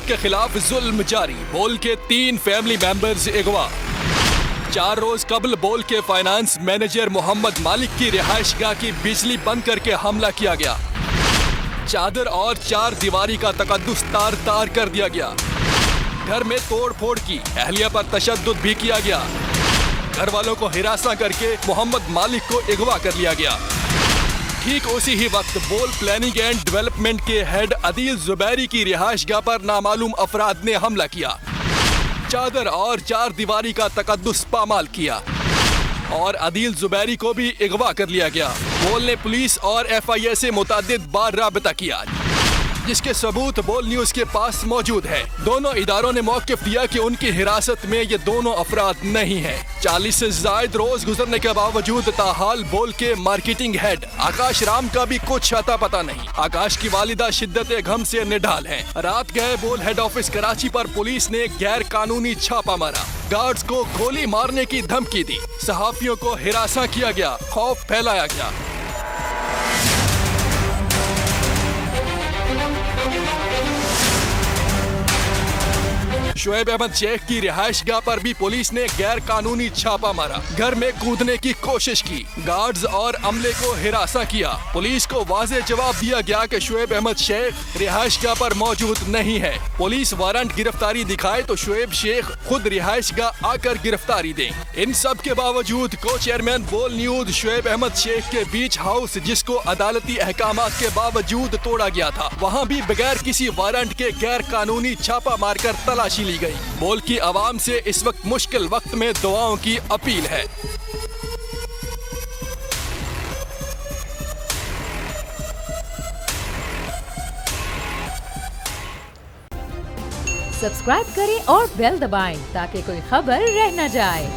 کے خلاف ظلم جاری، بول کے 3 فیملی ممبرز اغوا۔ 4 روز قبل بول کے فائنانس مینیجر محمد مالک کی رہائش گاہ کی بجلی بند کر کے حملہ کیا گیا۔ چادر اور 4 دیواری کا تقدس تار تار کر دیا گیا۔ گھر میں توڑ پھوڑ کی، اہلیہ پر تشدد بھی کیا گیا۔ گھر والوں کو ہراساں کر کے محمد مالک کو اغوا کر لیا گیا۔ ٹھیک اسی ہی وقت بول پلاننگ اینڈ ڈیولپمنٹ کے ہیڈ عدیل زبیری کی رہائش گاہ پر نامعلوم افراد نے حملہ کیا، چادر اور 4 دیواری کا تقدس پامال کیا اور عدیل زبیری کو بھی اغوا کر لیا گیا۔ بول نے پولیس اور ایف آئی اے سے متعدد بار رابطہ کیا، جس کے ثبوت بول نیوز کے پاس موجود ہے۔ دونوں اداروں نے موقف دیا کہ ان کی حراست میں یہ دونوں افراد نہیں ہیں۔ 40 سے زائد روز گزرنے کے باوجود تاحال بول کے مارکیٹنگ ہیڈ آکاش رام کا بھی کچھ اتا پتا نہیں۔ آکاش کی والدہ شدت غم سے نڈال ہیں۔ رات گئے بول ہیڈ آفس کراچی پر پولیس نے غیر قانونی چھاپا مارا، گارڈز کو گولی مارنے کی دھمکی دی، صحافیوں کو ہراساں کیا گیا، خوف پھیلایا گیا۔ شعیب احمد شیخ کی رہائش گاہ پر بھی پولیس نے غیر قانونی چھاپا مارا، گھر میں کودنے کی کوشش کی، گارڈز اور عملے کو ہراساں کیا۔ پولیس کو واضح جواب دیا گیا کہ شعیب احمد شیخ رہائش گاہ پر موجود نہیں ہے۔ پولیس وارنٹ گرفتاری دکھائے تو شعیب شیخ خود رہائش گاہ آ کر گرفتاری دیں۔ ان سب کے باوجود کو چیئرمین بول نیوز شعیب احمد شیخ کے بیچ ہاؤس، جس کو عدالتی احکامات کے باوجود توڑا گیا تھا، وہاں بھی بغیر کسی وارنٹ کے غیر قانونی چھاپا مار کر تلاشی لی گئی۔ بول کی عوام سے اس وقت مشکل وقت میں دعاؤں کی اپیل ہے۔ سبسکرائب کریں اور بیل دبائیں تاکہ کوئی خبر رہ نہ جائے۔